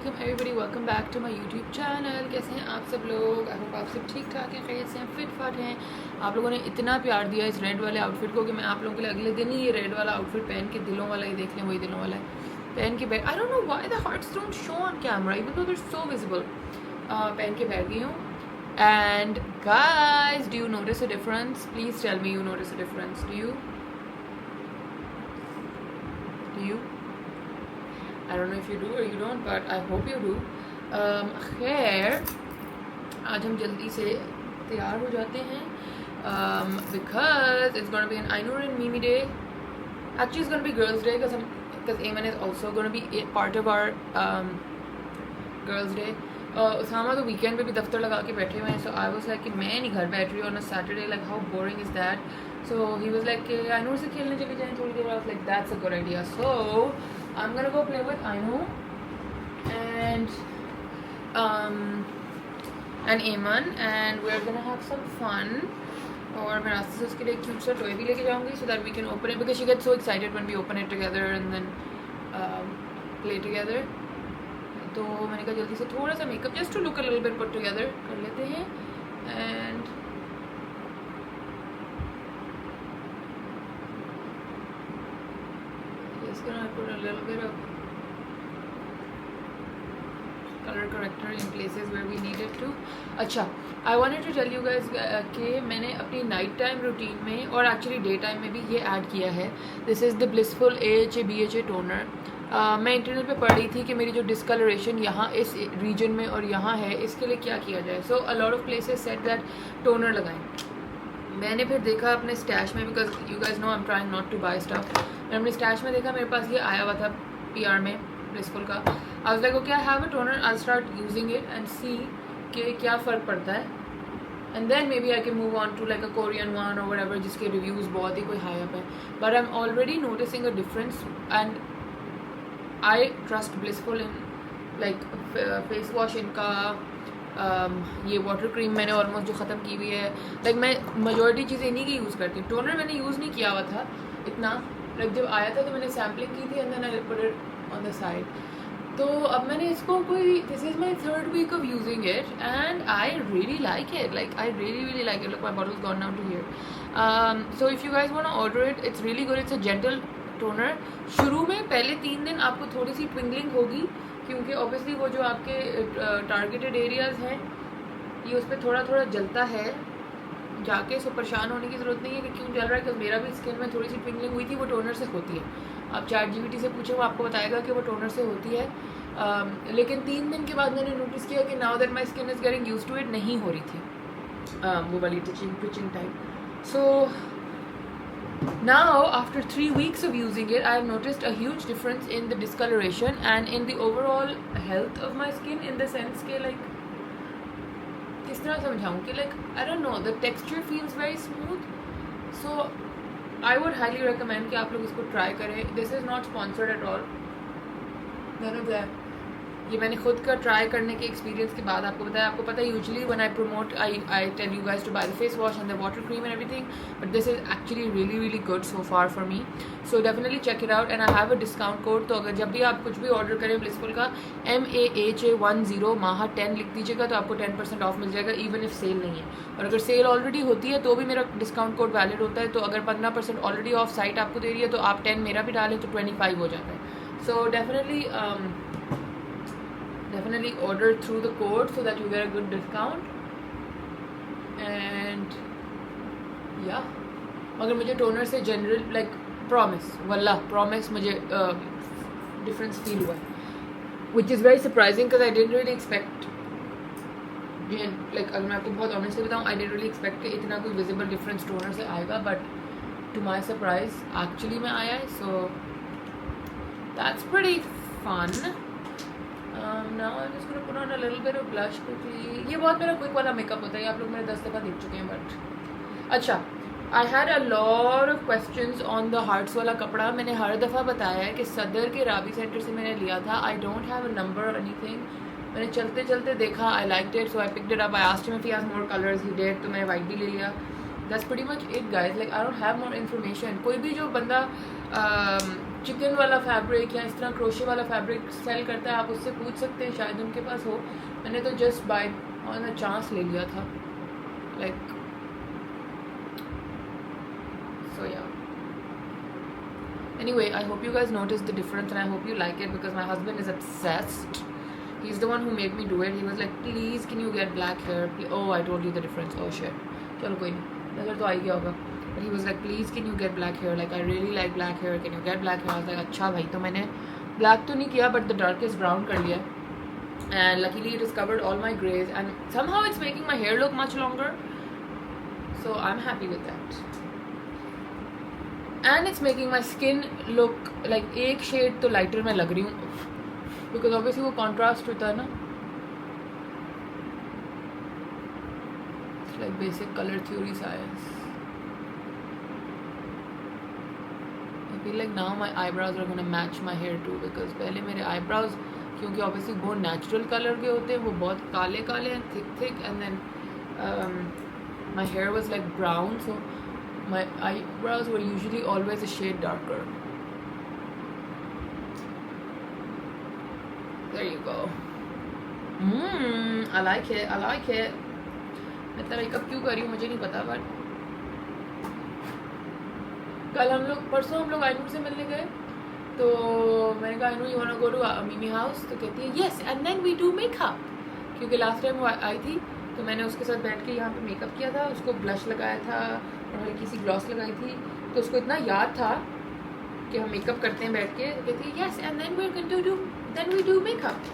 वालेकुम everybody, welcome back to my YouTube channel. कैसे हैं आप सब लोग? आई होप आप सब ठीक ठाक हैं, खैरियत से हैं, फिट फाट हैं। आप लोगों ने इतना प्यार दिया इस रेड वाले आउटफिट को कि मैं आप लोगों के लिए अगले दिन ही ये रेड वाला आउटफिट पहन के, दिलों वाला ही देख लें, वही दिलों वाला है, पहन के बैठ। I don't know why the hearts don't show on camera even though they are so visible. पहन के बैठ गई हूँ। And guys, do you notice a difference? Please tell me you notice a difference. Do you I don't know if you do or you don't, but I hope you do. खैर, आज हम जल्दी से तैयार हो जाते हैं because it's going to be an Ainur and Mimi day. Actually, it's going to be Girls' Day because Ayman is also going to be a part of our Girls' Day. Usama तो वीकेंड पे भी दफ्तर लगा के बैठे हुए हैं, so I was like कि मैं नहीं घर बैठ रही हूँ on a Saturday, like how boring is that? So he was like कि Ainur से खेलने चली जाएं थोड़ी देर। I was like that's a good idea. So I'm gonna go play with Ainu and Ayman and we're gonna have some fun. और मैं रास्ते से उसके लिए क्यूट सा टॉय भी लेके जाऊँगी so that we can open it because she gets so excited when we open it together and then play together. तो मैंने कहा जल्दी से थोड़ा सा makeup just to look a little bit put together कर लेते हैं and just gonna put a little bit of color corrector in places where we need it to. अच्छा, I wanted to tell you guys कि मैंने अपनी night time routine में और actually day time में भी ये ऐड किया है. This is the blissful AHA BHA toner. मैं इंटरनेट पे पढ़ रही थी कि मेरी जो डिस्कलरेशन यहाँ इस रीजन में और यहाँ है, इसके लिए क्या किया जाए. So a lot of places said that toner लगाएं. मैंने फिर देखा अपने स्टैश में, because you guys know I am trying not to buy stuff. मैंने अपने स्टैश में देखा, मेरे पास ये आया हुआ था PR में ब्लिसफुल का. I was like okay, I have a toner, I start using it and see कि क्या फ़र्क पड़ता है. And then maybe I can move on to like a Korean one और व्हाटएवर जिसके रिव्यूज़ बहुत ही कोई हाई अप है. But I am already noticing a difference and I trust Blissful in like face wash इनका. ये water cream मैंने almost जो ख़त्म की हुई है. लाइक मैं मेजॉरिटी चीज़ें इन्हीं की यूज़ करती हूँ. टोनर मैंने यूज़ नहीं किया हुआ था इतना. लाइक जब आया था तो मैंने सैम्पलिंग की थी and then I put it on the side. तो अब मैंने इसको कोई, this is my 3rd week of using it and I really like it. Like I really like it. Look, my bottle gone down to here. So if you guys want to order it, it's really good. It's a gentle toner. शुरू में पहले 3 दिन आपको थोड़ी सी ट्विंगलिंग होगी क्योंकि obviously वो जो आपके टारगेटेड एरियाज़ हैं ये उस पर थोड़ा थोड़ा जलता है जाके. सो परेशान होने की ज़रूरत नहीं है कि क्यों जल रहा है, क्योंकि मेरा भी स्किन में थोड़ी सी ट्विंगलिंग हुई थी. वो टोनर से होती है. आप ChatGPT से पूछे, वो आपको बताएगा कि वो टोनर से होती है. लेकिन 3 दिन के बाद मैंने नोटिस किया कि now that my skin is getting use to it, नहीं हो रही थी वो वाली twitching type. So now after 3 weeks of using it, I have noticed a huge difference in the discoloration and in the overall health of my skin, in the sense के like किस तरह समझाऊँ कि like I don't know, the texture feels very smooth. So I would highly recommend कि आप लोग इसको try करें. This is not sponsored at all, none of that. ये मैंने खुद का ट्राई करने के एक्सपीरियंस के बाद आपको बताया. आपको पता है usually when I promote I tell you guys to buy the face wash and the water cream and everything, but this is actually really good so far for me. So definitely check it out and I have a discount code. तो अगर जब भी आप कुछ भी order करें blissful का, MAHA10 माहा 10 लिख दीजिएगा तो आपको 10% ऑफ मिल जाएगा इवन इफ सेल नहीं है. और अगर सेल ऑलरेडी होती है तो भी मेरा डिस्काउंट कोड वैलिड होता है. तो अगर 15% ऑलरेडी ऑफ साइट आपको दे रही है तो आप 10 मेरा भी डालें तो 25 हो जाता है. सो definitely order through the code so that you get a good discount. And yeah, अगर मुझे टोनर से जनरल लाइक प्रॉमिस मुझे डिफरेंस फील हुआ, which is very surprising because I didn't really expect. Like अगर मैं आपको बहुत ऑनेस्टली बताऊँ, आई डिडंट रियली एक्सपेक्ट कि इतना कोई विजिबल डिफरेंस टोनर से आएगा, but to my surprise actually में आया है. So that's pretty fun. Now I'm just going to put on a little bit of blush quickly. ये बहुत मेरा क्विक वाला मेकअप होता है, आप लोग मेरे 10 दफ़ा देख चुके हैं. बट अच्छा, I had a lot of questions on the hearts वाला कपड़ा. मैंने हर दफ़ा बताया है कि सदर के राबी सेंटर से मैंने लिया था. I don't have a number और एनीथिंग. मैंने चलते चलते देखा, I liked it, so I picked it up. I asked him if he has more colours, he did. तो मैंने वाइट भी ले लिया. That's pretty much it guys. Like I don't have more information. कोई भी जो बंदा चिकन वाला फैब्रिक या इस तरह क्रोशे वाला फैब्रिक सेल करता है, आप उससे पूछ सकते हैं, शायद उनके पास हो. मैंने तो just by on a chance ले लिया था. Like so yeah, anyway, I hope you guys noticed the difference and I hope you like it because my husband is obsessed. He's the one who made me do it. He was like, please can you get black hair? Oh, I told you the difference. Oh shit, chalo koi nahi, nazar to aa gaya hoga. But he was like, please can you get black hair? Like I really like black hair, can you get black hair? I was like, अच्छा भाई. तो मैंने black तो नहीं किया but the darkest brown कर लिया. And luckily it has covered all my grays and somehow it's making my hair look much longer, so I'm happy with that. And it's making my skin look like एक shade तो lighter मैं लग रही हूँ because obviously वो contrast होता है ना. It's like basic color theory science. I feel like now my eyebrows are gonna match my hair too because पहले मेरे eyebrows क्योंकि obviously बहुत natural color के होते हैं, वो बहुत काले काले हैं, thick and then my hair was like brown, so my eyebrows were usually always a shade darker. There you go. I like it. I like it. मैं तेरा मेकअप क्यों कर रही हूँ मुझे नहीं पता, बट कल परसों हम लोग आइनूर से मिलने गए तो मैंने कहा Aynoor you want to go to Mimi house, तो कहती है yes and then we do makeup. क्योंकि लास्ट टाइम वो आई थी तो मैंने उसके साथ बैठ के यहाँ पे मेकअप किया था, उसको ब्लश लगाया था और हल्की सी ग्लॉस लगाई थी, तो उसको इतना याद था कि हम मेकअप करते हैं बैठ के. तो कहती है yes and then we are going to do then we do makeup.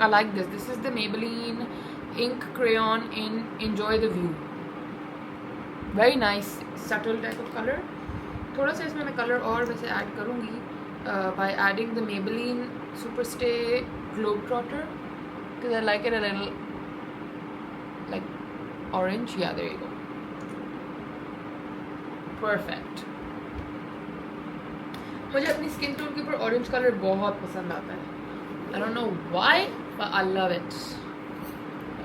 I like this. This is the Maybelline ink crayon in Enjoy the View. Very nice subtle type of color. थोड़ा सा इसमें मैं colour और वैसे add करूँगी by adding the Maybelline Superstay Globetrotter because I like it a little like orange. Yeah, there you go. Perfect. मुझे अपनी skin tone के ऊपर ऑरेंज कलर बहुत पसंद आता है. I don't know why, but I love it.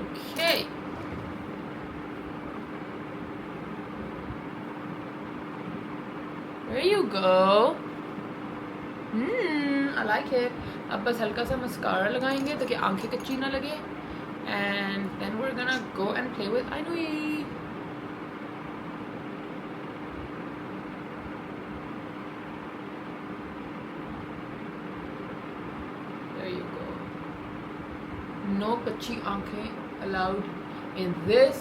Okay. There you go. I like it. अब बस हल्का सा मस्कारा लगाएंगे ताकि आंखें कच्ची ना लगे. And then we're gonna go and play with Ainui. No kachi aankhein allowed in this.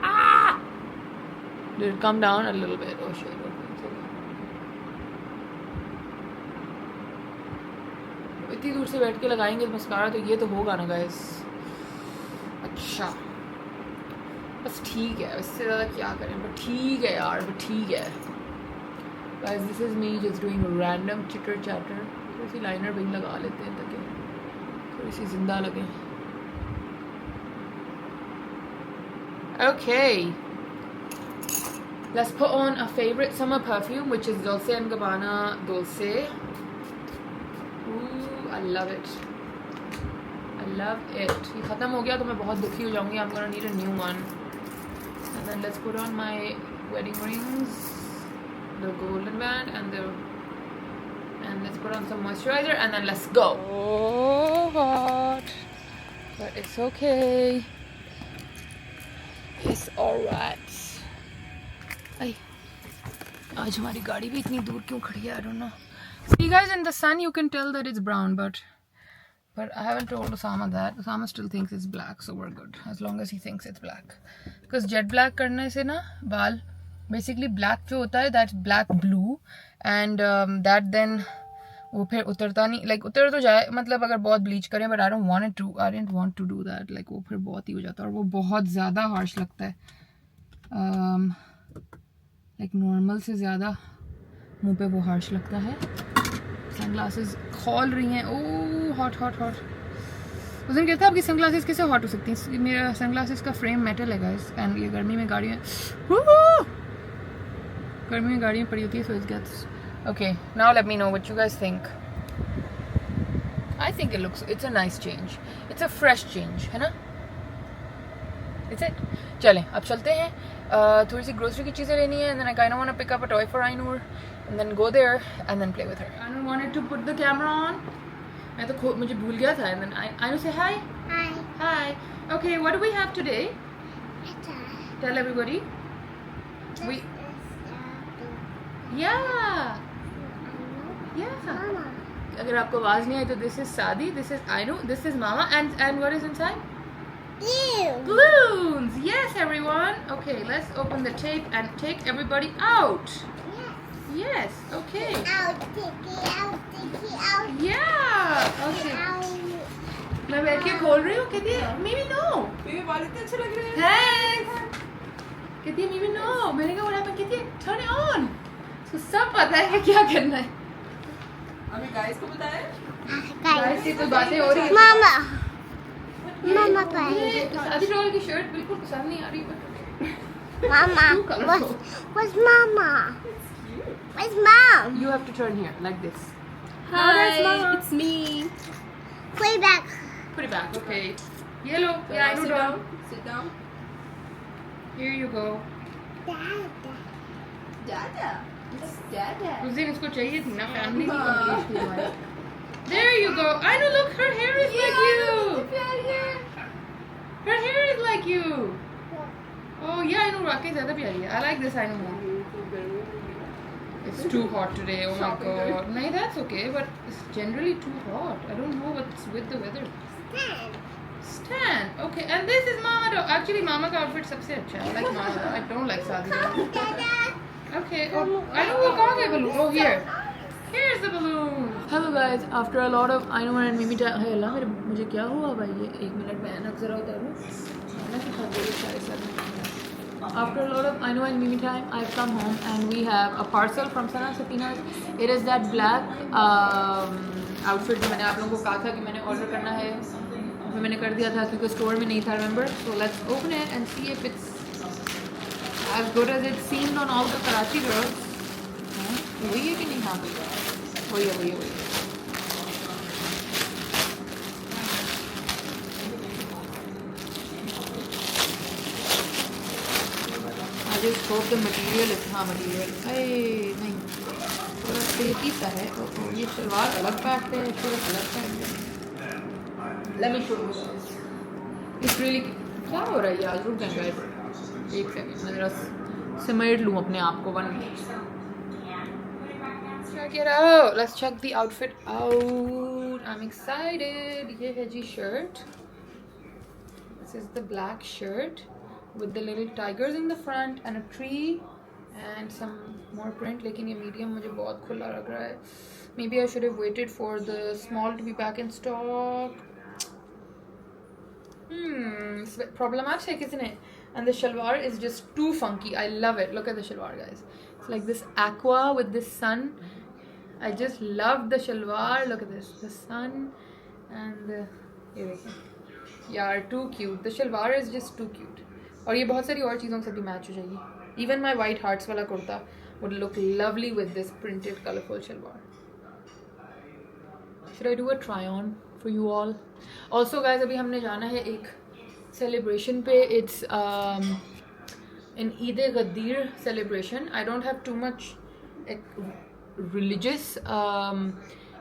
Ah! Did it come down a little bit? Oh shit. Okay, it's okay. इतनी दूर से बैठ के लगाएंगे मस्कारा तो ये तो होगा ना गाइस. अच्छा बस ठीक है, इससे ज़्यादा क्या करें, बट ठीक है यार, बट ठीक है guys. This is me just doing random cheater chatter. थोड़ी सी लाइनर भी लगा लेते हैं ताकि थोड़ी सी जिंदा लगे. Okay, let's put on a favorite summer perfume which is Dolce & Gabbana Dolce. Ooh, I love it. I love it. ये ख़त्म हो गया तो मैं बहुत दुखी हो जाऊँगी. I'm gonna need a new one. And then let's put on my wedding rings, the golden band and let's put on some moisturizer and then let's go. Oh hot, but it's okay, it's alright. आई आज हमारी गाड़ी भी इतनी दूर क्यों खड़ी है, I don't know. See guys, in the sun you can tell that it's brown, but I haven't told Osama that. Osama still thinks it's black, so we're good as long as he thinks it's black. Because jet black करने से ना बाल basically black जो होता है that's black blue and that then वो फिर उतरता नहीं, like उतर तो जाए मतलब अगर बहुत ब्लीच करें, but I didn't want to do that. like वो फिर बहुत ही हो जाता है और वो बहुत ज़्यादा harsh लगता है. like normal से ज़्यादा मुंह पे वो harsh लगता है. सनग्लासेस खोल रही हैं. ओह हॉट हॉट हॉट. उस दिन कहता है आपकी सनग्लासेस कैसे हॉट हो सकती हैं. मेरा सनग्लासेस का फ्रेम मेटल है गाइस, एंड ये गर्मी में गाड़ी में पड़ी होती है, so it gets okay. Now let me know what you guys think. I think it's a nice change. It's a fresh change, है ना? Is it? चलें अब चलते हैं. थोड़ी सी ग्रोसरी की चीज़ें लेनी है, and then I kind of want to pick up a toy for Ainur and then go there and then play with her. Ainur wanted to put the camera on. मैं तो मुझे भूल गया था. And then Ainur say hi. Hi. Hi. Okay, what do we have today? Tell everybody. We yeah. Mama. अगर आपको आवाज़ नहीं आई तो this is Sadi, this is Ainur, this is Mama, and what is inside? Ew. Balloons! Yes, everyone. Okay, let's open the tape and take everybody out. Yes. Okay. Out, take it out, take it out. Yeah. Okay. Out. मैं बैठ के खोल रही हूँ. कहती है Mimi no. मेरे बाल इतने अच्छे लग रहे हैं. Thanks. कहती है मीमी नो. मैंने कहा what happened? कहती है turn it on. तो सब पता है कि क्या करना है. अभी गाइस को बताया. गाइस से कोई बातें हो रही है. Mama. Mama, guys. शादी रोल की शर्ट बिल्कुल पसंद नहीं आ रही. Mama. Too colorful. Where's Mama? Where's Mom? You have to turn here like this. Hi, it's me. Way back. Put it back. Okay. Yellow. Yeah, I know. Sit Down. down. Sit down. Here you go. Dad. Dada. It's Dada. उस दिन इसको चाहिए थी ना family की complete थी हमारी. There you go. I know. Look, her hair is like you. Her hair is like you. Oh yeah, I know. वाकई ज़्यादा प्यारी है. I like this. I know more. It's too hot today. Oh my god. No, that's okay. But it's generally too hot. I don't know what's with the weather. Dad. Stan. Okay. And this is Mama. Actually, Mama का outfit सबसे अच्छा है. I like Mama. I don't like Sadi. Dada. Okay. Oh, I know वो कहाँ गए balloon? Oh here. Here's the balloon. Hello guys. After a lot of Ainur and Mimi time. Hey अल्लाह मुझे क्या हुआ भाई ये 1 मिनट में ऐनक ज़रा उतारूँ. ऐनक उठा दे सारे सर में. After a lot of Ainur and Mimi time, I've come home and we have a parcel from Sana Sapina's. It is that black outfit जो मैंने आप लोगों को कहा था कि मैंने order करना है. फिर मैंने कर दिया था क्योंकि स्टोर में नहीं था. Remember? So let's open it and see if it's as good as it seemed on all the Karachi girls. वही है कि नहीं? हाँ वही है. I just hope the material is material. नहीं थोड़ा सिल्की सा है. ये शलवार अलग पैक है, शर्ट अलग पैक है. Let me show you guys. It's really क्या हो रहा है यार? रुक जाएगा. एक सेकंड मैं जरा समेट लूँ अपने आप को. 1 minute. Check it out. Let's check the outfit out. I'm excited. ये है जी shirt. This is the black shirt with the little tigers in the front and a tree and some more print. लेकिन ये medium मुझे बहुत खुला लग रहा है. Maybe I should have waited for the small to be back in stock. It's problematic, isn't it? And the shalwar is just too funky. I love it. Look at the shalwar, guys. It's like this aqua with this sun. I just love the shalwar. Look at this. The sun and the... Yeah, too cute. The shalwar is just too cute. और ये बहुत सारी और चीज़ों के साथ भी match हो जाएगी. Even my white hearts वाला kurta would look lovely with this printed colorful shalwar. Should I do a try on for you all? Also guys, अभी हमने जाना है एक celebration पे. It's an Eid-e-Ghadir celebration. I don't have too much religious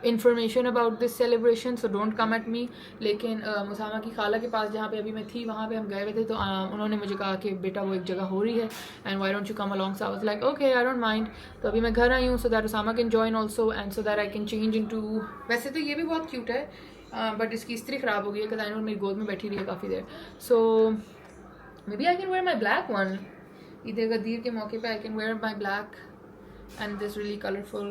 information about this celebration, so don't come at me. लेकिन मुसामा की खाला के पास जहाँ पे अभी मैं थी वहाँ पे हम गए हुए थे, तो उन्होंने मुझे कहा कि बेटा वो एक जगह हो रही है and why don't you come along. So I was like okay, I don't mind. तो अभी मैं घर आई हूँ so that Usama can join also and so that I can change into. वैसे तो ये भी बहुत cute है बट इसकी इस्त्री ख़राब हो गई है because I know मेरी गोद में बैठी रही है काफ़ी देर. So maybe I can wear my black one. ईद-ए-गदीर के मौके पे I can wear my black and this really colorful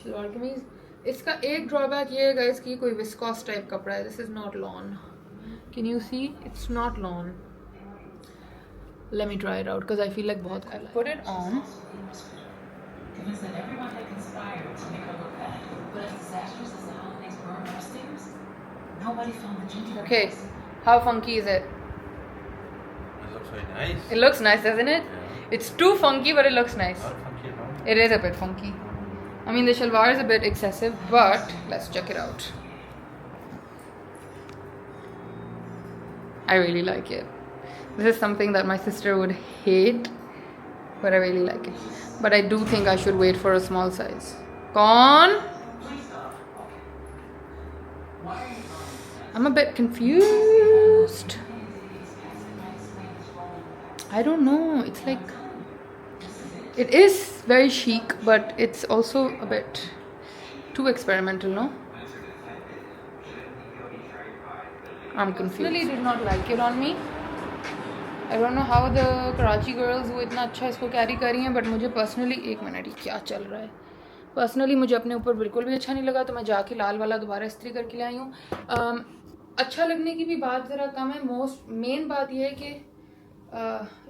salwar कमीज. इसका एक ड्रॉबैक ये है गाइस कि कोई विस्कॉस टाइप कपड़ा है. This is not lawn. Can you see? It's not lawn. Let me try it out because I feel like बहुत cool. Put it on. Okay, how funky is it? It looks very nice. It looks nice, doesn't it? Yeah. It's too funky, but it looks nice. Not funky at all. It is a bit funky. I mean, the shalwar is a bit excessive, but let's check it out. I really like it. This is something that my sister would hate, but I really like it. But I do think I should wait for a small size. Con? I'm a bit confused. I don't know. It's like, it is very chic, but it's also a bit too experimental, no? I'm confused. Really did not like it on me. I don't know how the Karachi girls वो इतना अच्छा इसको carry कर रही हैं, but मुझे personally, एक minute ही क्या चल रहा है, पर्सनली मुझे अपने ऊपर बिल्कुल भी अच्छा नहीं लगा, तो मैं जाके लाल वाला दोबारा इस्त्री करके ले आई हूँ. अच्छा लगने की भी बात ज़रा कम है. मेन बात यह है कि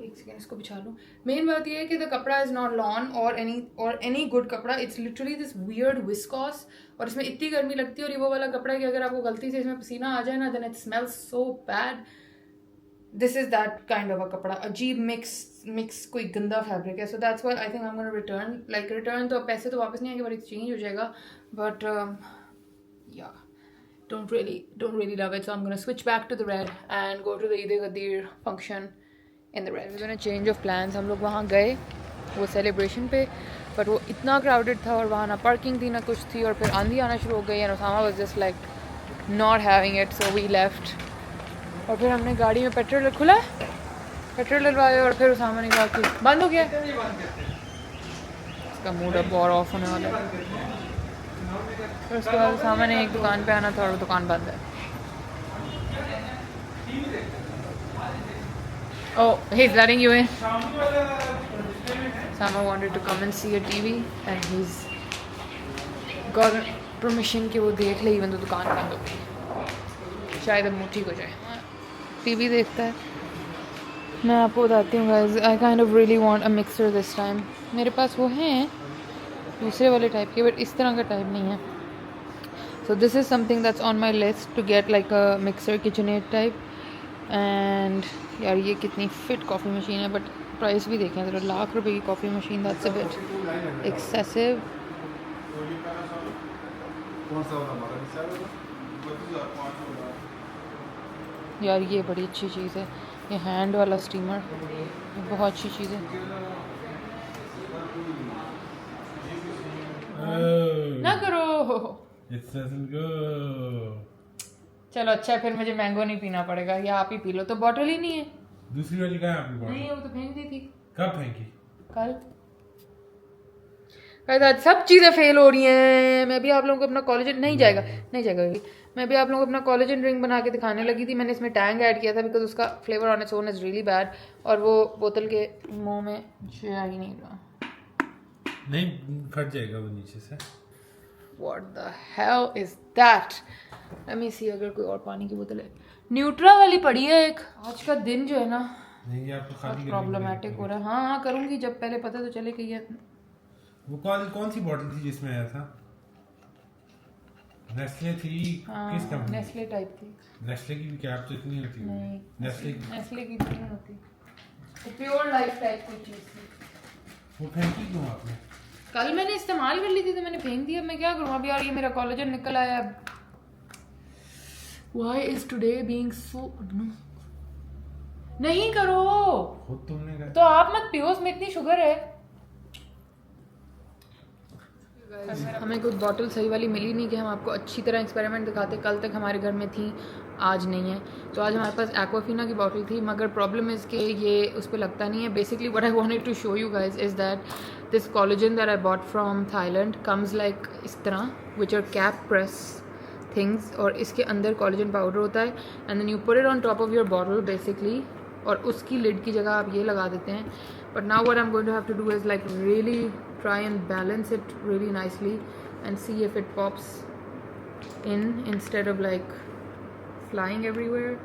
एक सेकेंड इसको बिछा लूँ. मेन बात यह है कि द कपड़ा इज़ नॉट लॉन और एनी गुड कपड़ा. It's literally this weird viscous, और इसमें इतनी गर्मी लगती है. और ये वो वाला कपड़ा है कि अगर आपको गलती से इसमें पसीना आ जाए ना, then it smells so bad. This is that kind of a कपड़ा. अजीब मिक्स कोई गंदा फैब्रिक है. So that's why I think I am gonna return. Like return तो पैसे तो वापस नहीं आएंगे, बट एक्सचेंज हो जाएगा. बट या don't really love it, so I'm gonna switch back to the red and go to the Eid Ghadir function in the red. We're gonna change of plans. हम लोग वहाँ गए वो सेलिब्रेशन पे, but वो इतना क्राउडेड था और वहाँ ना पार्किंग थी ना कुछ थी, और फिर आंधी आना शुरू हो गई. And Usama was just like not having it, so we left. और फिर हमने गाड़ी में पेट्रोल खुला, पेट्रोल डलवाया, और फिर उसामा ने कहा कि बंद हो गया. इसका मूड अब और ऑफ होने वाला है. फिर उसके बाद सामने एक दुकान पे आना था और वो दुकान बंद है. Oh, he's letting you in. Sama wanted to come and see a TV and he's got permission कि वो देख ले, even तो दुकान बंद हो गई. शायद अब मुट्ठी हो जाए. TV देखता है. मैं आपको बताती हूँ guys, I kind of really want a mixer this time. मेरे पास वो हैं दूसरे वाले टाइप के, बट इस तरह का टाइप नहीं है. So this is something that's on my list to get, like a mixer KitchenAid type. And यार ये कितनी फिट कॉफ़ी मशीन है, बट प्राइस भी देखें ज़रा. ₹1,00,000 की coffee machine, that's a bit excessive. यार ये बड़ी अच्छी चीज़ है, ये हैंड वाला स्टीमर, ये बहुत अच्छी चीज़ है. ना करो. It doesn't go. चलो अच्छा, फिर मुझे मैंगो नहीं पीना पड़ेगा, या आप ही पी लो. तो बॉटल ही नहीं है. दूसरी वाली कहाँ है आपकी बॉटल? नहीं, वो तो फेंक दी थी. कब फेंकी? कल. सब चीज़ें फेल हो रही हैं. मैं भी आप लोगों को अपना कॉलेजन नहीं जाएगा. मैं भी आप लोगों को अपना कॉलेजन ड्रिंक बना के दिखाने लगी थी. मैंने इसमें टैंग ऐड किया था बिकॉज उसका flavour on its own is really bad, और वो बोतल के मुंह में जा ही नहीं रहा. नहीं, फट जाएगा वो नीचे से. What the hell is that? Let me see अगर कोई और पानी की बोतल है. न्यूट्रा वाली पड़ी है एक. आज का दिन जो है ना, नहीं आपको खाली प्रॉब्लमेटिक हो रहा है. हाँ करूँगी, जब पहले पता तो चले कि ये वो कौन सी बॉटल थी जिसमें आया था? नेस्ले थी. किस कंपनी? नेस्ले टाइप थी. नेस्ले की भी कैप तो इतनी होती है. नहीं, नेस्ले की नहीं होती. प्योर लाइफ टाइप की चीज़ थी. वो फेंकी क्यों आपने? कल मैंने इस्तेमाल कर ली थी तो मैंने फेंक दिया. मैं क्या करूँ अब यार, ये मेरा कोलेजन निकल आया. Why is today being so नहीं करो. खुद तुमने कहा. तो आप मत पियो, उसमें इतनी शुगर है. हमें कोई बॉटल सही वाली मिली नहीं कि हम आपको अच्छी तरह एक्सपेरिमेंट दिखाते. कल तक हमारे घर में थी, आज नहीं है. तो आज हमारे पास एक्वाफिना की बॉटल थी, मगर प्रॉब्लम इज़ कि ये उस पर लगता नहीं है. Basically what I wanted to show you guys is that this collagen that I bought from Thailand comes like इस तरह, which are cap press things, और इसके अंदर कोलेजन पाउडर होता है. And then you put it on top of your bottle basically, और उसकी lid की जगह आप ये लगा देते हैं. But now what I am going to have to do is like really try and balance it really nicely and see if it pops in instead of like flying everywhere,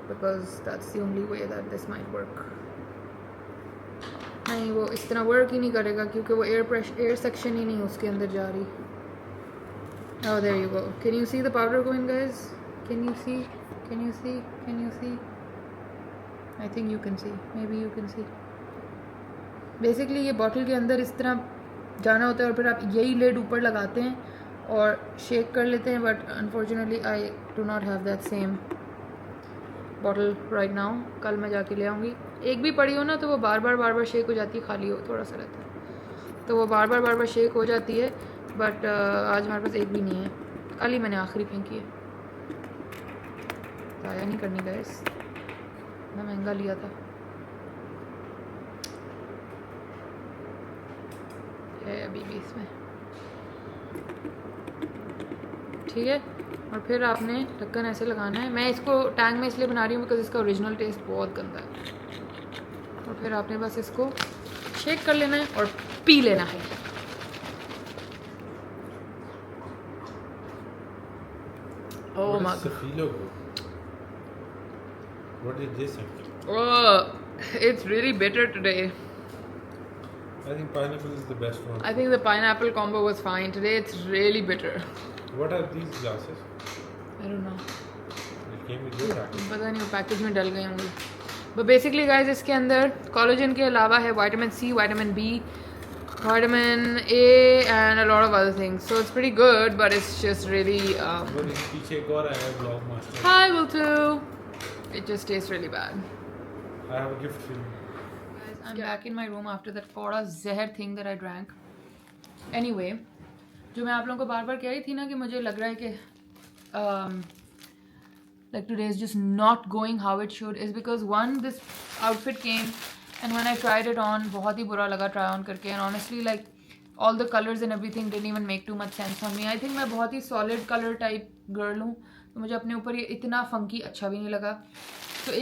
because that's the only way that this might work. नहीं, वो इस तरह work ही नहीं करेगा क्योंकि वो air section ही नहीं उसके अंदर जा रही. Oh, there you go. Can you see the powder going, guys? Can you see? Can you see? Can you see? I think you can see. Maybe you can see. Basically ये bottle के अंदर इस तरह जाना होता है और फिर आप यही लेड ऊपर लगाते हैं और शेक कर लेते हैं. But unfortunately I do not have that same bottle right now. कल मैं जाके ले आऊँगी. एक भी पड़ी हो ना तो वो बार बार शेक हो जाती है. खाली हो थोड़ा सा रहता है तो वो बार बार शेक हो जाती है. बट आज हमारे पास एक भी नहीं है. कल ही मैंने आखिरी फेंकी है. ज़ाया नहीं करनी गैस. मैं महंगा लिया था. है अभी भी इसमें. ठीक है. और फिर आपने ढक्कन ऐसे लगाना है. मैं इसको टैंक में इसलिए बना रही हूँ बिकॉज इसका ओरिजिनल टेस्ट बहुत गंदा है. और फिर आपने बस इसको शेक कर लेना है और पी लेना है. Oh my What is Safilo? What is this actually? Oh, it's really bitter today. I think pineapple is the best one. I think the pineapple combo was fine. Today it's really bitter. What are these glasses? I don't know. It came with your package. पता नहीं वो package में डल गए होंगे. But basically guys इसके अंदर collagen के अलावा है vitamin C, vitamin B, vitamin A and a lot of other things. So it's pretty good, but it's just really वो पीछे एक और आया है blog master. hi will too. It just tastes really bad. I have a gift for you. Guys, I'm back in my room after that कोड़ा जहर thing that I drank. Anyway, जो मैं आप लोगों को बार बार कह रही थी ना कि मुझे लग रहा है कि like today is just not going how it should is because one, this outfit came and when I tried it on बहुत ही बुरा लगा try on करके. And honestly like all the colors and everything didn't even make too much sense on me. I think मैं बहुत ही solid color type girl हूँ तो मुझे अपने ऊपर ये इतना funky अच्छा भी नहीं लगा. तो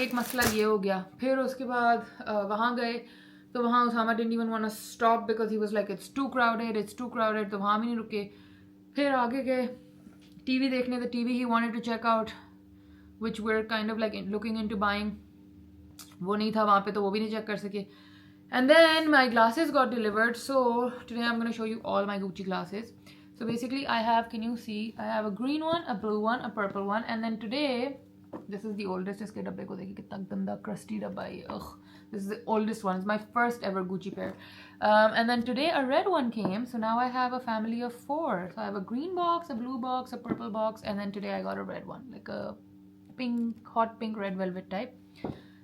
एक मसला ये हो गया. फिर उसके बाद वहाँ गए तो वहाँ Usama didn't even want to stop because he was like it's too crowded. तो वहाँ भी नहीं रुके. फिर आगे गए TV देखने. The TV he wanted to check out which we're kind of like looking into buying. वो नहीं था वहाँ पे तो वो भी नहीं चेक कर सके. And then my glasses got delivered. So today I'm going to show you all my Gucci glasses. So basically I have, can you see, I have a green one, a blue one, a purple one. And then today, this is the oldest. इसके डब्बे को देखिए कितना गंदा crusty डब्बा है. Ugh. This is the oldest one. It's my first ever Gucci pair. And then today a red one came. So now I have a family of 4. So I have a green box, a blue box, a purple box. And then today I got a red one. Like a pink, hot pink red velvet type.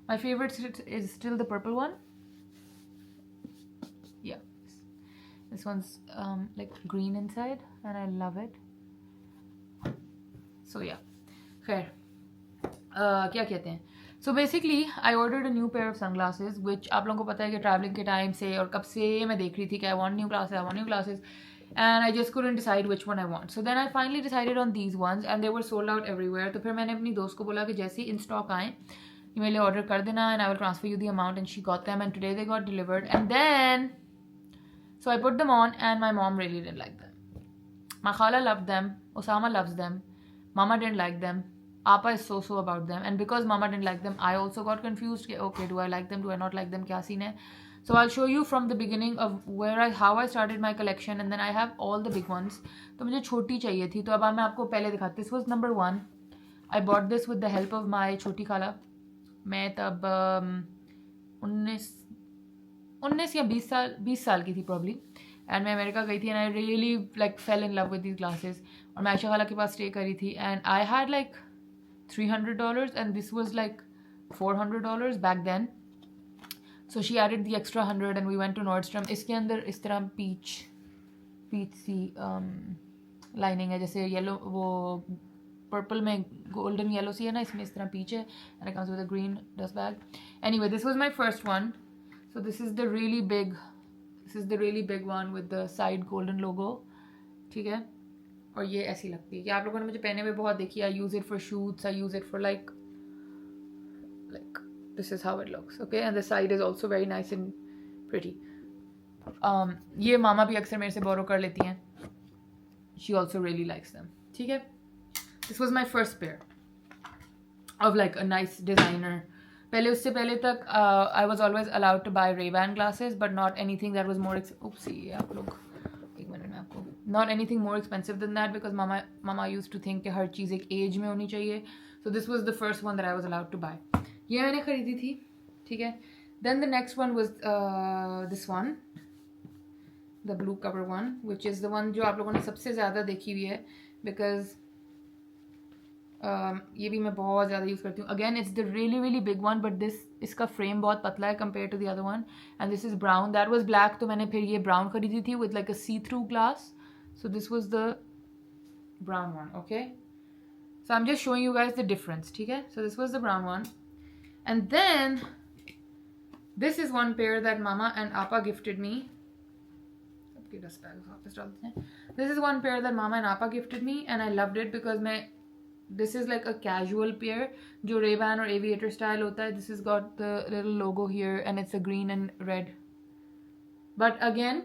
My favorite is still the purple one. Yeah. This one's like green inside and I love it. So yeah. Khair. क्या कहते हैं? So basically I ordered a new pair of sunglasses which आप लोगों को पता है कि traveling के time से और कब से मैं देख रही थी कि I want new glasses and I just couldn't decide which one I want. So then I finally decided on these ones and they were sold out everywhere. तो फिर मैंने अपनी दोस्त को बोला कि जैसे ही in stock आएँ मेरे लिए ऑर्डर कर देना and I will transfer you the amount. And she got them and today they got delivered. And then so I put them on and my mom really didn't like them. My khala loved them. Osama loves them. Mama didn't like them. Appa is so about them. And because Mama didn't like them, I also got confused. Okay, do I like them? Do I not like them? Kya scene hai? So I'll show you from the beginning of how I started my collection. And then I have all the big ones. तो मुझे छोटी चाहिए थी. तो अब मैं आपको पहले दिखाती. This was number 1. I bought this with the help of my छोटी खाला. मैं तब 19 या 20 साल की थी probably. And मैं अमेरिका गई थी and I really like fell in love with these glasses. और मैं आयशा खाला के पास stay करी थी and I had like $300 and this was like $400 back then. So she added the extra 100 and we went to Nordstrom. इसके अंदर इस तरह peach सी lining है जैसे yellow वो purple में golden yellow सी है ना इसमें इस तरह peach है and it comes with a green dust bag. Anyway, this was my first one. So this is the really big one with the side golden logo. ठीक है. और ये ऐसी लगती है कि आप लोगों ने मुझे पहने हुए बहुत देखी. I use it for shoots. I use it for like this is how it looks. Okay, and the side is also very nice and pretty. ये मामा भी अक्सर मेरे से बोरो कर लेती हैं. She also really likes them. ठीक है. This was my first pair of like a nice designer. उससे पहले तक I was always allowed to buy Ray-Ban glasses but not anything that was more oopsie. आप लोग एक मिनट में मैं आपको. Not anything more expensive than that because mama used to think कि हर चीज़ एक age में होनी चाहिए. So this was the first one that I was allowed to buy. ये मैंने खरीदी थी, ठीक है. Then the next one was this one, the blue cover one, which is the one जो आप लोगों ने सबसे ज़्यादा देखी हुई है because ये भी मैं बहुत ज़्यादा यूज़ करती हूँ. Again it's the really big one but this इसका frame बहुत पतला है compared to the other one and this is brown. That was black तो मैंने फिर ये brown खरीदी थी with like a see-through glass. So this was the brown one, okay. So I'm just showing you guys the difference, ठीक है. So this was the brown one and then this is one pair that mama and appa gifted me. This is one pair that mama and appa gifted me and I loved it because this is like a casual pair जो Ray-Ban or aviator style होता है. This has got the little logo here and it's a green and red. But again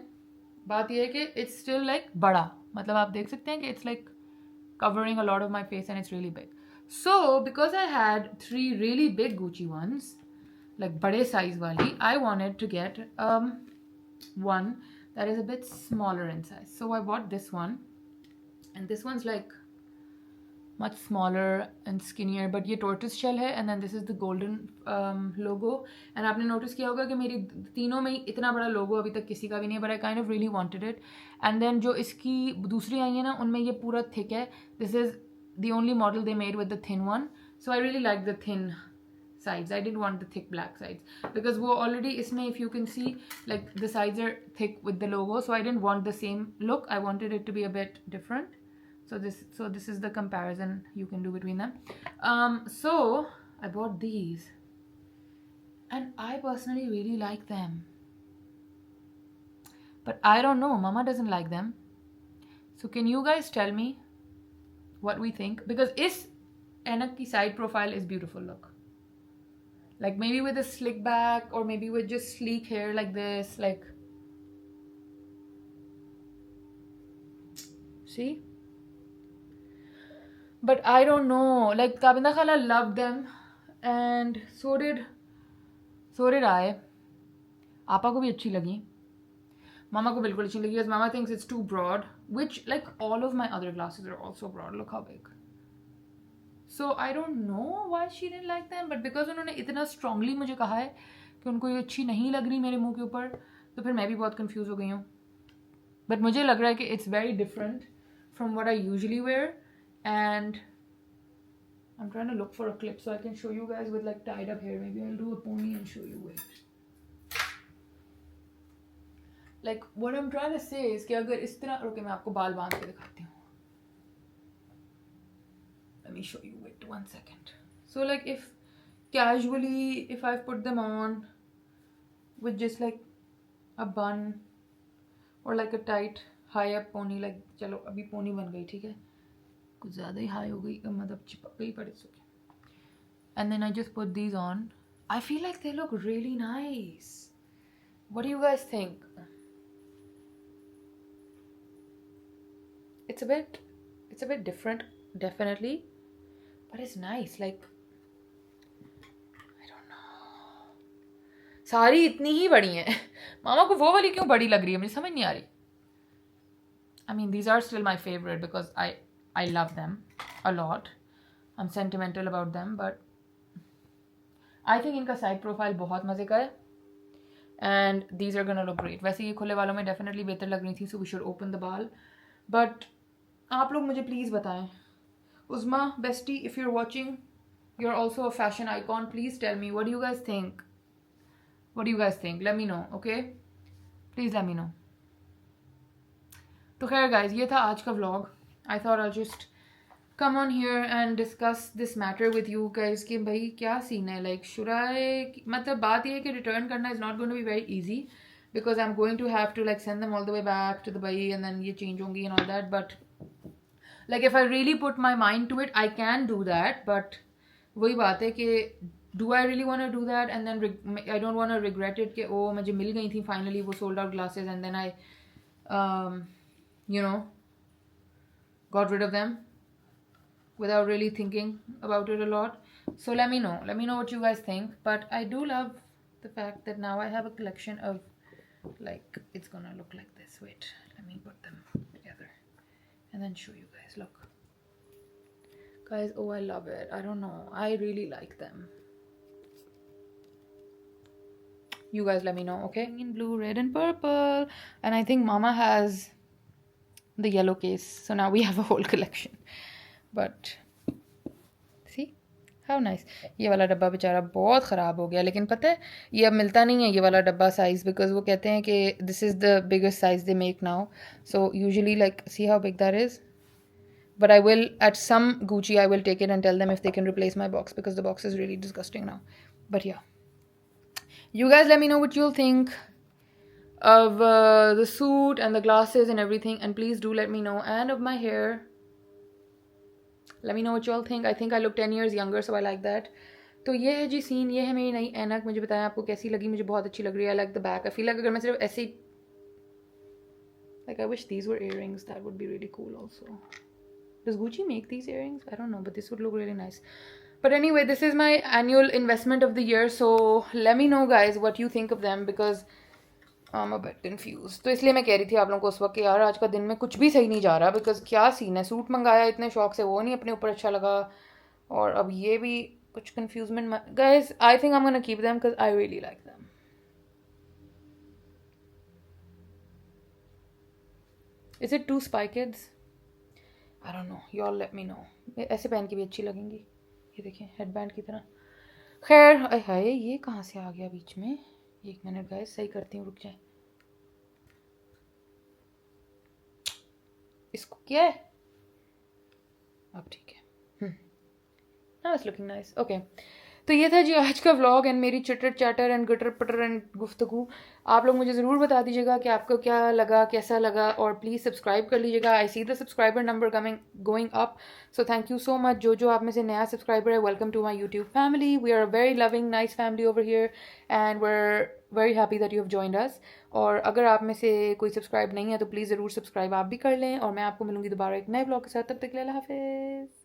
बात ये है कि it's still like बड़ा, मतलब आप देख सकते हैं कि it's like covering a lot of my face and it's really big. So because I had 3 really big Gucci ones, like बड़े size वाली, I wanted to get one that is a bit smaller in size. So I bought this one and this one's like much smaller and skinnier but ये tortoise shell है and then this is the golden logo and आपने notice किया होगा कि मेरी तीनों में ही इतना बड़ा logo अभी तक किसी का भी नहीं है but I kind of really wanted it. And then जो इसकी दूसरी आई है ना उनमें ये पूरा thick है. This is the only model they made with the thin one, so I really like the thin sides. I didn't want the thick black sides because वो already इसमें if you can see like the sides are thick with the logo, so I didn't want the same look. I wanted it to be a bit different. So this is the comparison you can do between them. So I bought these and I personally really like them but I don't know, mama doesn't like them. So can you guys tell me what we think because इस ऐनक की side profile is beautiful. Look, like maybe with a slick back or maybe with just sleek hair like this, like see. But I don't know, like Tabinda Khala loved them and so did I. Appa को भी अच्छी लगी, mama को बिल्कुल अच्छी लगी because mama thinks it's too broad, which like all of my other glasses are also broad. Look how big. So I don't know why she didn't like them but because उन्होंने इतना strongly मुझे कहा है कि उनको ये अच्छी नहीं लग रही मेरे मुंह के ऊपर तो फिर मैं भी बहुत confused हो गई हूँ. But मुझे लग रहा है कि it's very different from what I usually wear. And I'm trying to look for a clip so I can show you guys with like tied up hair. Maybe I'll do a pony and show you. Wait. Like what I'm trying to say is कि अगर इस तरह रुके मैं आपको बाल बांध के दिखाती हूँ. Let me show you. Wait 1 second. So like if casually if I've put them on with just like a bun or like a tight high up pony, like चलो अभी pony बन गई ठीक है. कुछ ज़्यादा ही हाई हो गई मतलब चिपक गई but it's okay. And then I just put these on. I feel like they look really nice. What do you guys think? It's a bit different definitely but it's nice. Like I don't know, सारी इतनी ही बड़ी हैं मामा को वो वाली क्यों बड़ी लग रही है मुझे समझ नहीं आ रही. I mean these are still my favorite because I love them a lot. I'm sentimental about them but I think इनका side profile बहुत मज़े का है and these are gonna look great. वैसे ये खुले वालों में definitely बेहतर लग रही थी so we should open the ball. But आप लोग मुझे please बताएं. Uzma, bestie, if you're watching, you're also a fashion icon. Please tell me what do you guys think. What do you guys think? Let me know, okay? Please let me know. तो खैर guys ये था आज का vlog. I thought I'll just come on here and discuss this matter with you guys कि भाई क्या scene है. Like should I, मतलब बात ये है कि return करना is not going to be very easy because I'm going to have to like send them all the way back to Dubai and then ये change होंगी and all that. But like if I really put my mind to it I can do that. But वही बात है कि do I really want to do that and then I don't want to regret it कि oh मुझे मिल गई थी finally वो sold out glasses and then I you know got rid of them without really thinking about it a lot. So let me know what you guys think. But I do love the fact that now I have a collection of like it's gonna look like this. Wait, let let me put them together and then show you guys. Look guys, oh I love it. I don't know, I really like them. You guys let me know, okay? In blue, red and purple, and I think mama has the yellow case, so now we have a whole collection. But see how nice. ये वाला डब्बा बेचारा बहुत ख़राब हो गया, लेकिन पता है ये अब मिलता नहीं है ये वाला डब्बा साइज़, बिकॉज वो कहते हैं कि this is the biggest size they make now. So usually like see how big that is. But I will, at some Gucci, I will take it and tell them if they can replace my box, because the box is really disgusting now. But yeah. You guys let me know what you'll think of the suit and the glasses and everything. And please do let me know. And of my hair. Let me know what you all think. I think I look 10 years younger, so I like that. तो ये है जी scene. ये है मेरी नई ऐनक. मुझे बताएं आपको कैसी लगी. मुझे बहुत अच्छी लग रही है. I like the back. I feel like अगर मैं सिर्फ ऐसे like I wish these were earrings. That would be really cool also. Does Gucci make these earrings? I don't know, but this would look really nice. But anyway, this is my annual investment of the year. So let me know guys what you think of them, because I'm a bit confused. तो इसलिए मैं कह रही थी आप लोगों को उस वक्त कि यार आज का दिन में कुछ भी सही नहीं जा रहा, because क्या सीन है. सूट मंगाया इतने शौक से, वो नहीं अपने ऊपर अच्छा लगा, और अब ये भी कुछ confusement. Guys, I think I'm gonna keep them because I really like them. Is it too Spy Kids? I don't know. You all let me know. ऐसे पहन के भी अच्छी लगेंगी. ये देखें हेडबैंड की तरह. खैर हाय ये कहाँ से आ गया बीच में. एक मिनट गाइस, सही करती हूँ, रुक जाए. इसको क्या है अब ठीक है. Now it's looking nice. Okay. तो ये था जी आज का व्लॉग एंड मेरी चिटर चैटर एंड गटर पटर एंड गुफ्तगू. आप लोग मुझे ज़रूर बता दीजिएगा कि आपको क्या लगा, कैसा लगा, और प्लीज़ सब्सक्राइब कर लीजिएगा. I see the subscriber number going up, so thank you so much. जो आप में से नया सब्सक्राइबर है, welcome to my YouTube family. We are a very loving nice family over here and we are very happy that you have joined us. और अगर आप में से कोई सब्सक्राइब नहीं है तो प्लीज़ ज़रूर सब्सक्राइब आप भी कर लें. और मैं आपको मिलूंगी दोबारा एक नए ब्लॉग के साथ. तब तक के लिए अल्लाह हाफिज़.